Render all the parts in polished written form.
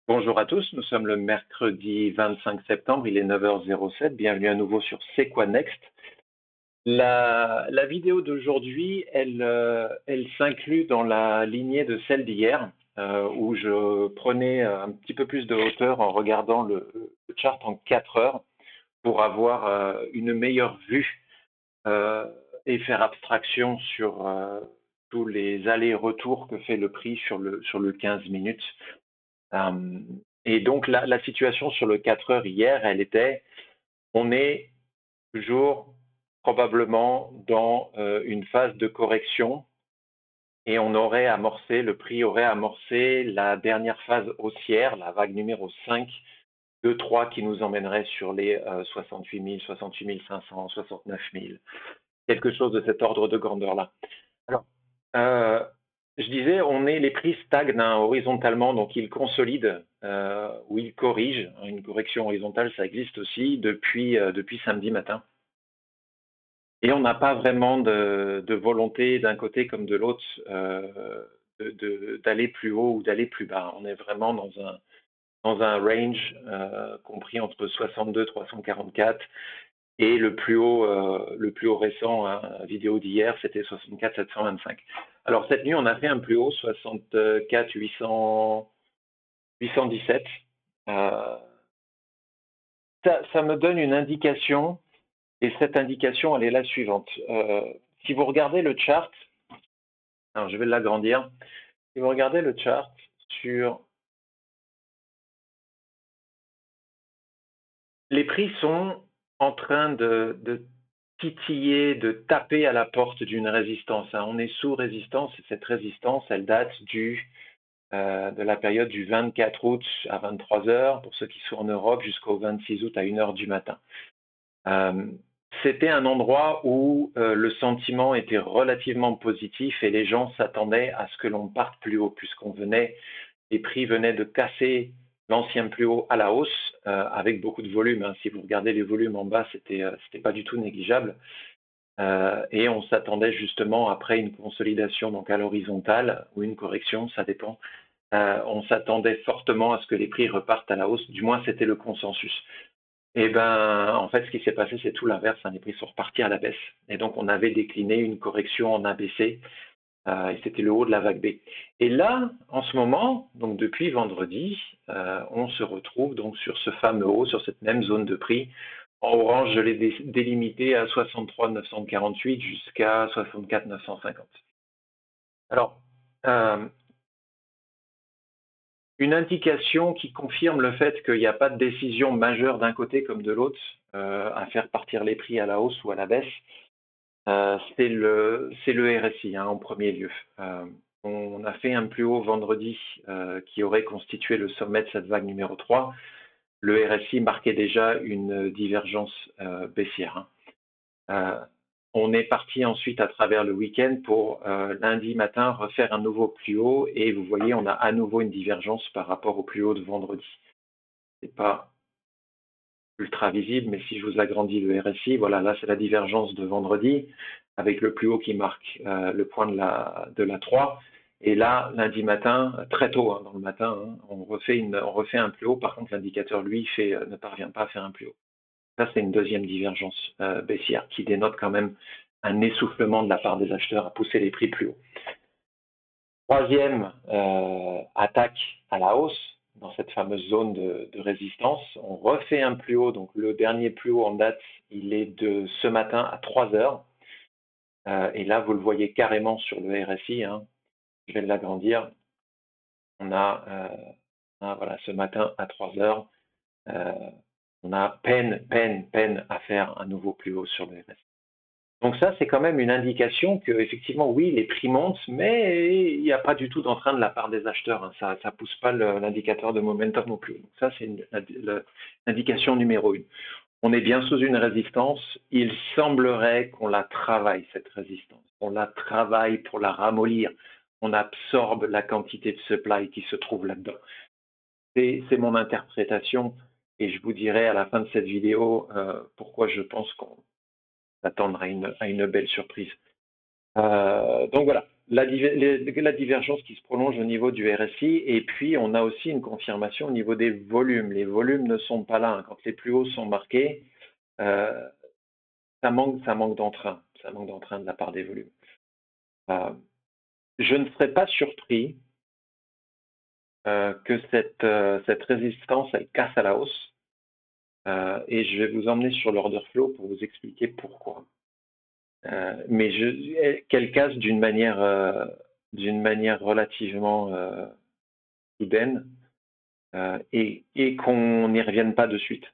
Bonjour à tous, nous sommes le mercredi 25 septembre, il est 9h07, bienvenue à nouveau sur C'est quoi Next. La vidéo d'aujourd'hui, elle s'inclut dans la lignée de celle d'hier, où je prenais un petit peu plus de hauteur en regardant le chart en 4 heures pour avoir une meilleure vue euh, et faire abstraction sur tous les allers-retours que fait le prix sur le 15 minutes. Et donc, la situation sur le 4 heures hier, elle était, on est toujours probablement dans une phase de correction et le prix aurait amorcé la dernière phase haussière, la vague numéro 5, 2, 3 qui nous emmènerait sur les 68 000, 68 500, 69 000, quelque chose de cet ordre de grandeur-là. Alors, euh, je disais, les prix stagnent horizontalement, donc ils consolident ou ils corrigent. Une correction horizontale, ça existe aussi depuis samedi matin. Et on n'a pas vraiment de volonté d'un côté comme de l'autre d'aller plus haut ou d'aller plus bas. On est vraiment dans un range compris entre 62 344 et le plus haut récent, vidéo d'hier, c'était 64 725. Alors cette nuit, on a fait un plus haut 64 817. Ça me donne une indication, et cette indication, elle est la suivante. Si vous regardez le chart, alors je vais l'agrandir. Si vous regardez le chart sur les prix sont en train de titiller, de taper à la porte d'une résistance. On est sous résistance et cette résistance, elle date de la période du 24 août à 23 heures, pour ceux qui sont en Europe, jusqu'au 26 août à 1 heure du matin. C'était un endroit où le sentiment était relativement positif et les gens s'attendaient à ce que l'on parte plus haut, les prix venaient de casser l'ancien plus haut à la hausse, avec beaucoup de volume. Si vous regardez les volumes en bas, c'était pas du tout négligeable. Et on s'attendait justement, après une consolidation donc à l'horizontale, ou une correction, ça dépend, on s'attendait fortement à ce que les prix repartent à la hausse, du moins c'était le consensus. Et ben, en fait, ce qui s'est passé, c'est tout l'inverse, les prix sont repartis à la baisse. Et donc, on avait décliné une correction en ABC, et c'était le haut de la vague B. Et là, en ce moment, donc depuis vendredi, on se retrouve donc sur ce fameux haut, sur cette même zone de prix. En orange, je l'ai délimité à 63 948 jusqu'à 64 950. Alors, une indication qui confirme le fait qu'il n'y a pas de décision majeure d'un côté comme de l'autre à faire partir les prix à la hausse ou à la baisse, c'est le RSI en premier lieu. On a fait un plus haut vendredi qui aurait constitué le sommet de cette vague numéro 3. Le RSI marquait déjà une divergence baissière. On est parti ensuite à travers le week-end pour lundi matin refaire un nouveau plus haut et vous voyez, on a à nouveau une divergence par rapport au plus haut de vendredi. C'est pas ultra visible, mais si je vous agrandis le RSI, voilà, là c'est la divergence de vendredi avec le plus haut qui marque le point de la 3. Et là, lundi matin, très tôt dans le matin, on refait un plus haut. Par contre, l'indicateur, lui, ne parvient pas à faire un plus haut. Ça, c'est une deuxième divergence baissière qui dénote quand même un essoufflement de la part des acheteurs à pousser les prix plus haut. Troisième attaque à la hausse dans cette fameuse zone de résistance. On refait un plus haut, donc le dernier plus haut en date, il est de ce matin à 3 heures. Et là, vous le voyez carrément sur le RSI. Je vais l'agrandir. On a, voilà, ce matin à 3 heures, on a peine à faire un nouveau plus haut sur le RSI. Donc ça, c'est quand même une indication que, effectivement, oui, les prix montent, mais il n'y a pas du tout d'entrain de la part des acheteurs. Ça ne pousse pas l'indicateur de momentum non plus. Donc ça, c'est l'indication numéro 1. On est bien sous une résistance. Il semblerait qu'on la travaille, cette résistance. On la travaille pour la ramollir. On absorbe la quantité de supply qui se trouve là-dedans. C'est mon interprétation et je vous dirai à la fin de cette vidéo pourquoi je pense qu'on s'attendre à une belle surprise. Donc voilà, la divergence qui se prolonge au niveau du RSI, et puis on a aussi une confirmation au niveau des volumes. Les volumes ne sont pas là, hein. Quand les plus hauts sont marqués, ça manque d'entrain. Ça manque d'entrain de la part des volumes. Je ne serais pas surpris que cette résistance, elle casse à la hausse. Et je vais vous emmener sur l'order flow pour vous expliquer pourquoi. Mais qu'elle casse d'une manière relativement soudaine et qu'on n'y revienne pas de suite.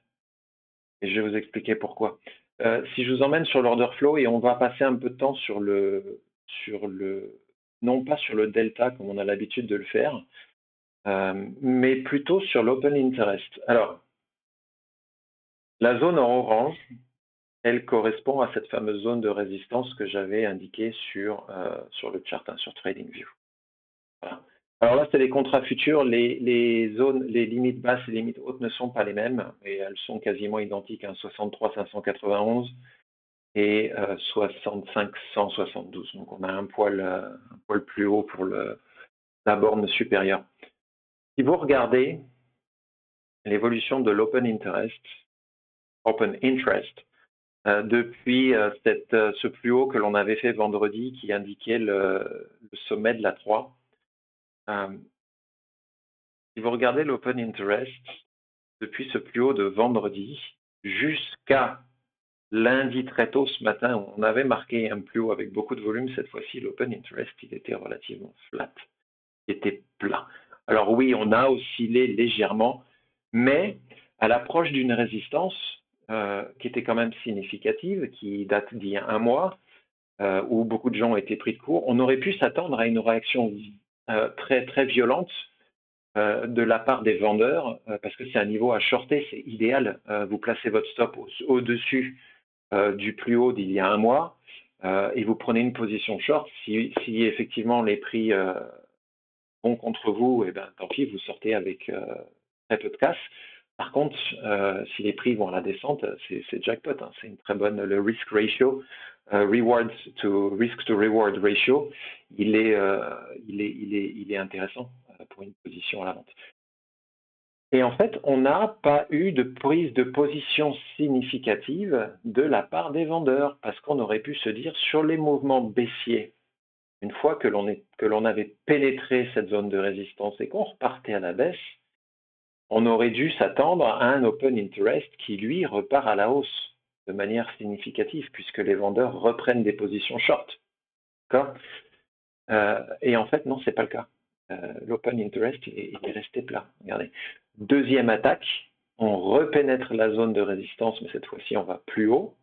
Et je vais vous expliquer pourquoi. Si je vous emmène sur l'order flow, et on va passer un peu de temps non pas sur le delta comme on a l'habitude de le faire, mais plutôt sur l'open interest. Alors, la zone en orange, elle correspond à cette fameuse zone de résistance que j'avais indiquée sur le chart, hein, sur TradingView. Voilà. Alors là, c'est les contrats futurs. Les zones, les limites basses et les limites hautes ne sont pas les mêmes, et elles sont quasiment identiques, hein, 63 591 et 65 172. Donc on a un poil plus haut pour la borne supérieure. Si vous regardez l'évolution de l'open interest, depuis ce plus haut que l'on avait fait vendredi qui indiquait le sommet de la 3. Si vous regardez l'open interest, depuis ce plus haut de vendredi jusqu'à lundi très tôt ce matin, on avait marqué un plus haut avec beaucoup de volume. Cette fois-ci, l'open interest, il était relativement flat, il était plat. Alors oui, on a oscillé légèrement, mais à l'approche d'une résistance qui était quand même significative, qui date d'il y a un mois, où beaucoup de gens ont été pris de court, on aurait pu s'attendre à une réaction très, très violente de la part des vendeurs, parce que c'est un niveau à shorter, c'est idéal. Vous placez votre stop au-dessus du plus haut d'il y a un mois, et vous prenez une position short. Si effectivement les prix vont contre vous, et ben tant pis, vous sortez avec très peu de casse. Par contre, si les prix vont à la descente, c'est jackpot, hein. C'est une très bonne, le risk ratio, reward to risk to reward ratio, il est intéressant pour une position à la vente. Et en fait, on n'a pas eu de prise de position significative de la part des vendeurs, parce qu'on aurait pu se dire sur les mouvements baissiers, une fois que l'on avait pénétré cette zone de résistance et qu'on repartait à la baisse, on aurait dû s'attendre à un open interest qui, lui, repart à la hausse de manière significative, puisque les vendeurs reprennent des positions short. Et en fait, non, ce n'est pas le cas. L'open interest, il est resté plat. Regardez. Deuxième attaque, on repénètre la zone de résistance, mais cette fois-ci, on va plus haut.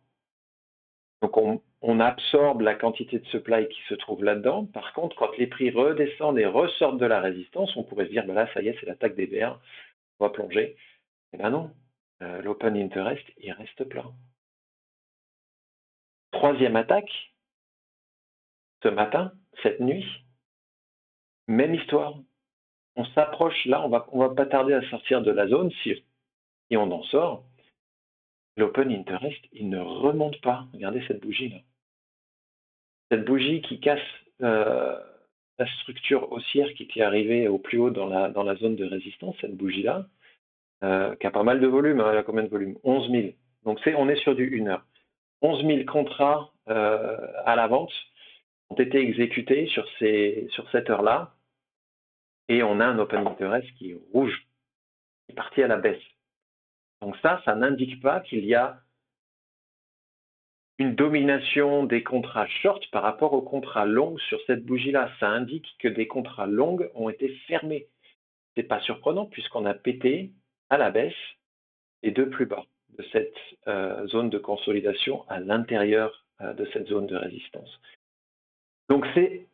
Donc, on absorbe la quantité de supply qui se trouve là-dedans. Par contre, quand les prix redescendent et ressortent de la résistance, on pourrait se dire, ben là, ça y est, c'est l'attaque des BR, on va plonger. Eh bien non, l'open interest, il reste plat. Troisième attaque, ce matin, cette nuit, même histoire. On s'approche là, on va pas tarder à sortir de la zone si on en sort. L'open interest, il ne remonte pas. Regardez cette bougie-là. Cette bougie qui casse la structure haussière qui était arrivée au plus haut dans la zone de résistance, cette bougie-là, qui a pas mal de volume. Hein, elle a combien de volume? 11 000. Donc on est sur du 1 heure. 11 000 contrats à la vente ont été exécutés sur cette heure-là, et on a un open interest qui est rouge, qui est parti à la baisse. Donc ça n'indique pas qu'il y a une domination des contrats short par rapport aux contrats longs sur cette bougie-là. Ça indique que des contrats longs ont été fermés. Ce n'est pas surprenant puisqu'on a pété à la baisse les deux plus bas de cette zone de consolidation à l'intérieur de cette zone de résistance. Donc c'est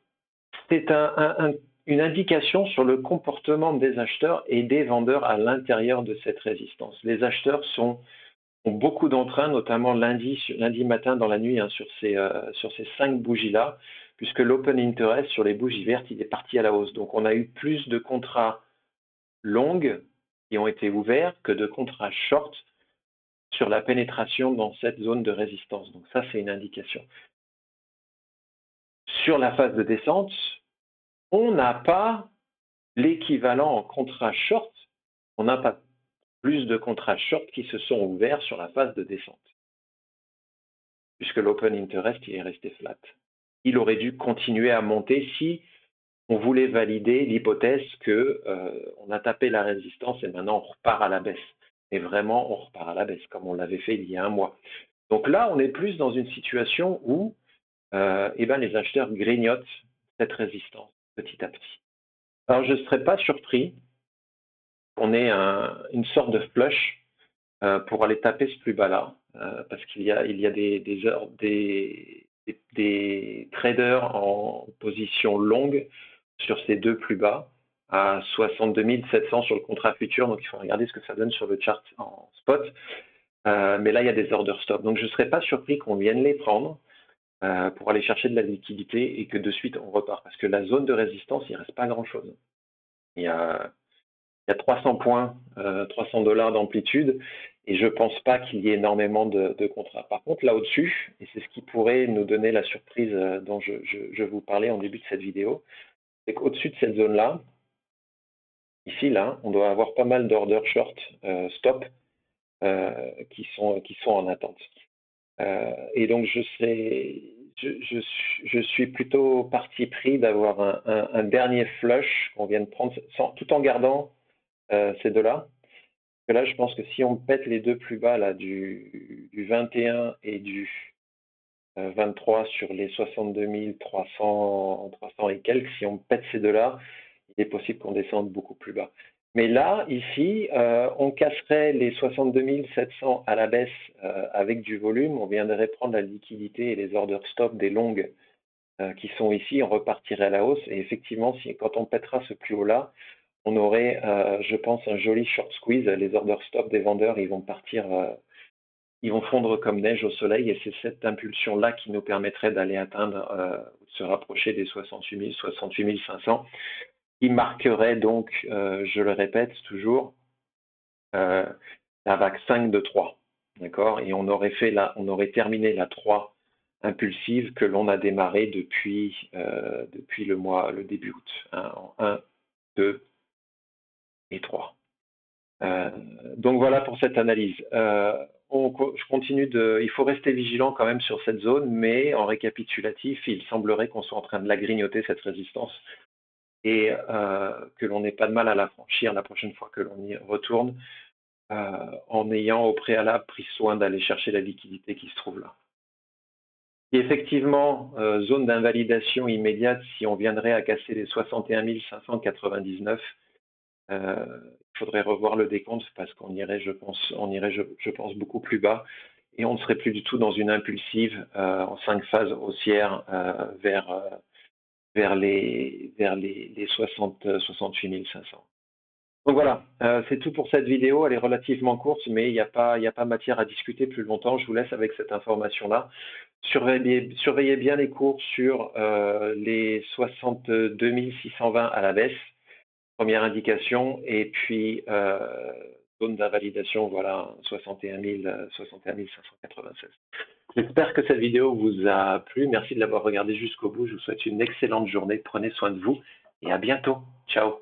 une indication sur le comportement des acheteurs et des vendeurs à l'intérieur de cette résistance. Les acheteurs ont beaucoup d'entrain, notamment lundi matin dans la nuit, hein, sur ces 5 bougies-là, puisque l'open interest sur les bougies vertes, il est parti à la hausse. Donc on a eu plus de contrats longs qui ont été ouverts que de contrats short sur la pénétration dans cette zone de résistance. Donc ça, c'est une indication. Sur la phase de descente, on n'a pas l'équivalent en contrat short, on n'a pas plus de contrats short qui se sont ouverts sur la phase de descente, puisque l'open interest il est resté flat. Il aurait dû continuer à monter si on voulait valider l'hypothèse que on a tapé la résistance et maintenant on repart à la baisse. Et vraiment, on repart à la baisse, comme on l'avait fait il y a un mois. Donc là, on est plus dans une situation où les acheteurs grignotent cette résistance petit à petit. Alors, je ne serais pas surpris qu'on ait une sorte de flush pour aller taper ce plus bas-là, parce qu'il y a des traders en position longue sur ces deux plus bas à 62 700 sur le contrat futur, donc il faut regarder ce que ça donne sur le chart en spot. Mais là, il y a des order stop. Donc, je ne serais pas surpris qu'on vienne les prendre pour aller chercher de la liquidité et que de suite, on repart. Parce que la zone de résistance, il ne reste pas grand-chose. Il y a 300 points, 300 $ d'amplitude, et je ne pense pas qu'il y ait énormément de contrats. Par contre, là au-dessus, et c'est ce qui pourrait nous donner la surprise dont je vous parlais en début de cette vidéo, c'est qu'au-dessus de cette zone-là, ici, là, on doit avoir pas mal d'orders short stop qui sont en attente. Et donc, je suis plutôt parti pris d'avoir un dernier flush qu'on vient de prendre, tout en gardant ces deux-là. Là, je pense que si on pète les deux plus bas là, du 21 et du 23 sur les 62 300 et quelques, si on pète ces deux-là, il est possible qu'on descende beaucoup plus bas. Mais là, ici, on casserait les 62 700 à la baisse avec du volume. On viendrait prendre la liquidité et les order stop des longues qui sont ici. On repartirait à la hausse. Et effectivement, quand on pètera ce plus haut-là, on aurait, je pense, un joli short squeeze. Les order stop des vendeurs, ils vont partir, ils vont fondre comme neige au soleil. Et c'est cette impulsion-là qui nous permettrait d'aller atteindre, de se rapprocher des 68 000, 68 500. Qui marquerait donc, je le répète toujours, la vague 5 de 3. D'accord? Et on aurait terminé la 3 impulsive que l'on a démarré depuis le début août. Hein, en 1, 2 et 3. Donc voilà pour cette analyse. Je continue il faut rester vigilant quand même sur cette zone, mais en récapitulatif, il semblerait qu'on soit en train de la grignoter, cette résistance, et que l'on n'ait pas de mal à la franchir la prochaine fois que l'on y retourne, en ayant au préalable pris soin d'aller chercher la liquidité qui se trouve là. Et effectivement, zone d'invalidation immédiate, si on viendrait à casser les 61 599, il faudrait revoir le décompte parce qu'on irait, je pense, beaucoup plus bas et on ne serait plus du tout dans une impulsive en 5 phases haussières vers les 68 500. Donc voilà, c'est tout pour cette vidéo. Elle est relativement courte, mais il n'y a pas matière à discuter plus longtemps. Je vous laisse avec cette information-là. Surveillez bien les cours sur les 62 620 à la baisse, première indication, et puis zone d'invalidation, voilà, 61 596. J'espère que cette vidéo vous a plu. Merci de l'avoir regardée jusqu'au bout. Je vous souhaite une excellente journée. Prenez soin de vous et à bientôt. Ciao.